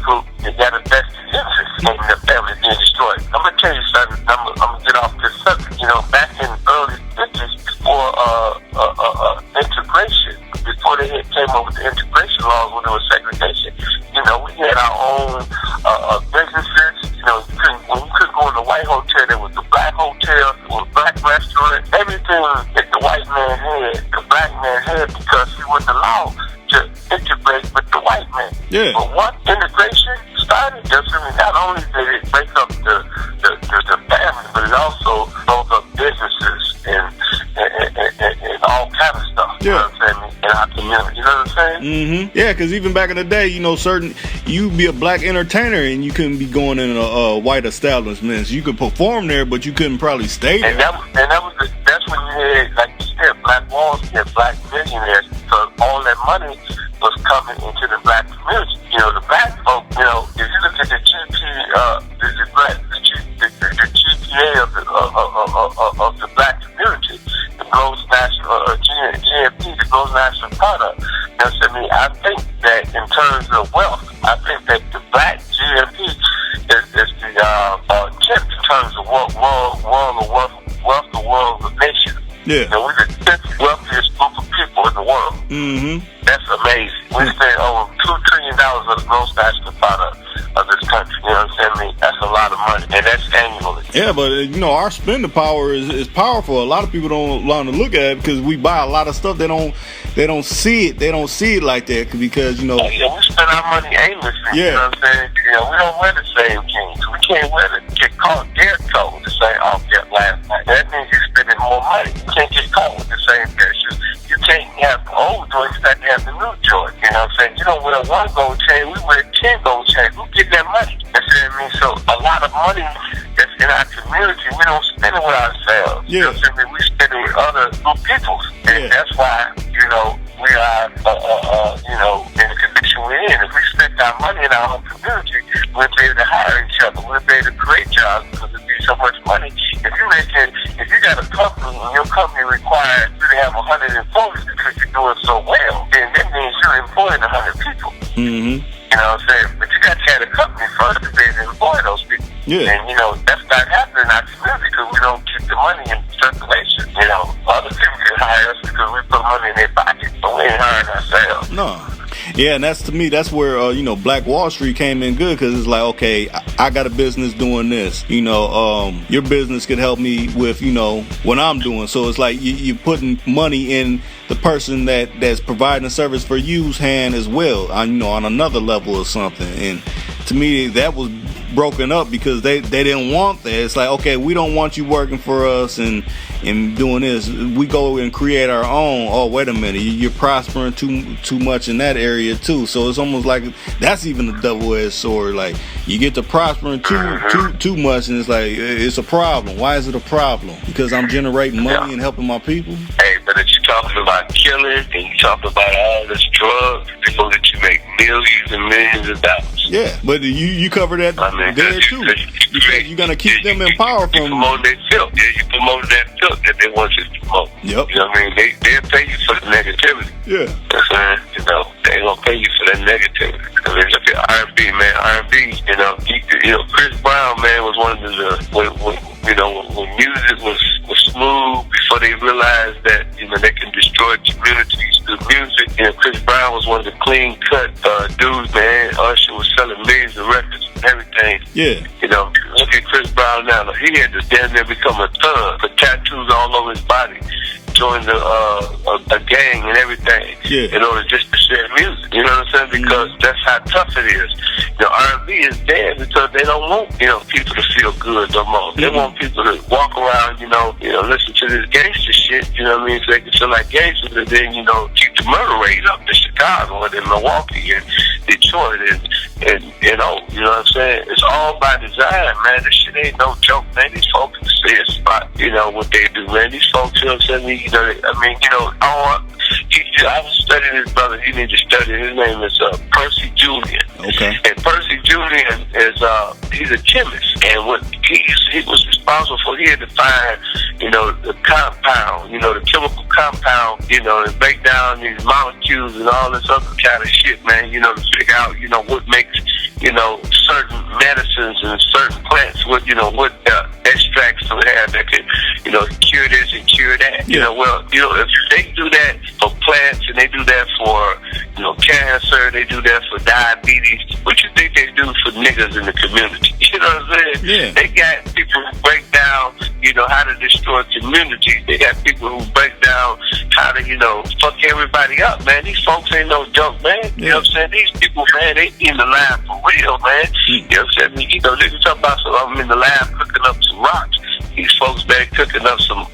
people that got a vested interest in the family being destroyed. I'm gonna tell you something. I'm gonna get off this subject. You know, back in early 50s, before integration, before they came up with the integration laws when there was segregation, you know, we had our own businesses. You know, when you couldn't go in the white hotel, there was the black hotel, there was black restaurant. Everything that the white man had, the black man had, because he wasn't allowed to integrate with the white man. Yeah. But once integration started, not only did it break up the family, but it also broke up businesses and all kind of stuff. Yeah. You know what I'm saying? In our community. You know what I'm saying? Mm-hmm. Yeah, because even back in the day, you know, you'd be a black entertainer and you couldn't be going in a white establishments. You could perform there, but you couldn't probably stay there. That's when you had, like you said, black walls, you had black millionaires, because all that money was coming into the black community. You know, the black folk, you know, if you look at the GPA of the black community, the gross national GNP, the gross national product. You know what I mean? I think that in terms of wealth, I think that the black GNP is the 10th in terms of wealth the world of nation. Yeah. You know, we're the 10th wealthiest group of people in the world. Mm-hmm. That's amazing. We spend over $2 trillion of the gross national product of this country. You know what I'm saying? That's a lot of money, and that's annually. Yeah, but you know, our spending power is powerful. A lot of people don't want to look at it because we buy a lot of stuff. They don't see it. They don't see it like that because, you know. Yeah, we spend our money aimlessly. Yeah. You know what I'm saying? You know, we don't wear the same jeans. We can't wear get caught dead toe the same outfit last night. That means you're spending more money. You can't get caught with the same pair of shoes. You can't have the old joint. You got to have the new joint. You know what I'm saying? You don't wear one gold chain. We wear 10 gold chains. Who get that money? That's what I mean. So a lot of money that's in our community, we don't spend it with ourselves. Yeah. You know what I'm saying? We spend it with other good people. And that's why, you know, we are, you know, in the condition we're in. If we spend our money in our own community, we'll be able to hire each other. We'll be able to create jobs because there'll be so much money. If you got a company and your company requires you to have 100 employees because you're doing so well, then that means you're employing 100 people. Mm-hmm. You know what I'm saying? But you got to have a company first to be able to employ those people. Yeah. And, you know, that's not happening in our community because we don't keep the money in circulation. You know, other people can hire us because we put money in their pocket, but we ain't hiring ourselves. No. Yeah, and to me, that's where, you know, Black Wall Street came in good because it's like, okay, I got a business doing this. You know, your business could help me with, you know, what I'm doing. So it's like you're putting money in the person that's providing a service for you's hand as well, you know, on another level or something. And to me, that was broken up because they didn't want that. It's like, okay, we don't want you working for us and doing this. We go and create our own. Oh, wait a minute, you're prospering too much in that area too. So it's almost like that's even a double-edged sword. Like you get to prospering too much, and it's like it's a problem. Why is it a problem? Because I'm generating money and helping my people. Hey, but if you're talking about killing and you're talking about all this drugs, people that you make millions and millions of dollars. Yeah, but you cover that there too. Because you're gonna keep them in power from. You promote that filth. Yeah, you promote that filth that they want you to promote. Yep. You know what I mean? They'll pay you for the negativity. Yeah. That's right. You know, they ain't gonna pay you for that negativity. Because they look at R&B, man. R&B, you know, Chris Brown, man, was one of when music was smooth before they realized that, you know, they can destroy communities through music. You know, Chris Brown was one of the clean cut dudes, man. Usher was selling millions of records and everything. Yeah. You know, look at Chris Brown now. He had to damn near become a thug, put tattoos all over his body, join a gang and everything in order just to share music. You know what I'm saying? Because that's how tough it is. You know, R&B is dead because they don't want, you know, people to feel good no more. They want people to walk around, you know, listen to this gangster shit, you know what I mean, so they can feel like gangsters, and then, you know, keep the murder rate up in Chicago and in Milwaukee and Detroit and you know what I'm saying? It's all by design, man. This shit ain't no joke, man. These folks can see a spot, you know, what they do, man. These folks, you know what I'm saying? You know, I mean, you know, I was studying this brother. You need to study. His name is Percy Julian. Okay. And Percy Julian is he's a chemist, and what he was responsible for, he had to find, you know, the compound, you know, the chemical compound, you know, and break down these molecules and all this other kind of shit, man. You know, to figure out, you know, what makes certain medicines and certain plants with, what extracts to have that could, cure this and cure that. If they do that for plants and they do that for, cancer, they do that for diabetes, what you think they do for niggas in the community? You know what I'm saying? Yeah. They got people who break down, how to destroy communities. They got people who break down how to, fuck everybody up, man. These folks ain't no joke, man. You know what I'm saying? These people, man, they in the lab for real, man. You know what I'm saying? Niggas talk about I'm in the lab cooking up some rocks. These folks, man, cooking up some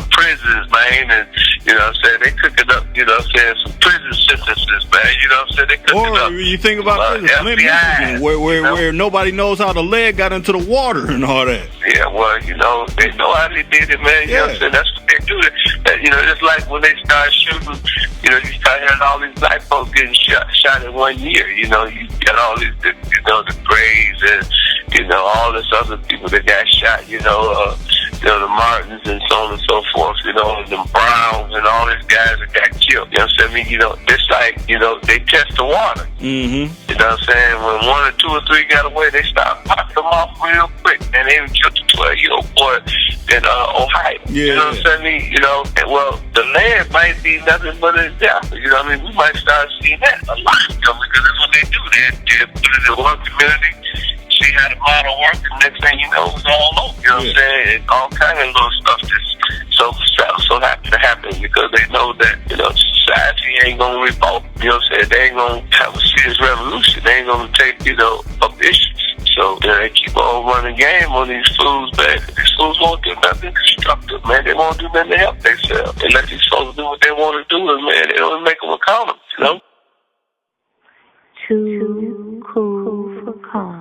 prisons, man, and, they cooking up, some prison sentences, man. You know what I'm saying? They cooking up. You think about this, FBI, where nobody knows how the lead got into the water and all that. Yeah, well, they know how they did it, man. You know what I'm saying? That's what they do. It's like when they start shooting, you start hearing all these black folks getting shot in 1 year. You got all these, the Grays and, all this other people that got shot, the Martins and so on and so forth, and the Browns and all these guys that got killed. You know what I'm saying? It's like, they test the water. Mm-hmm. You know what I'm saying? When 1 or 2 or 3 got away, they start popping them off real quick. And they even killed the 12-year-old boy in Ohio. Yeah. You know what I'm saying? Well, the land might be nothing but an example. We might start seeing that a lot, because that's what they do. They put it in one community, see how the model works, and next thing you know, it's all over. You know what I'm saying? And all kind of little stuff that's so happy to happen, because they know that, society ain't gonna revolt. You know what I'm saying? They ain't gonna have a serious revolution. They ain't gonna take, up issues. So they keep on running game on these fools, man. These fools won't do nothing constructive, man. They won't do nothing to help themselves. They let these folks do what they want to do, and man, they don't make them accountable, Too cool for calm.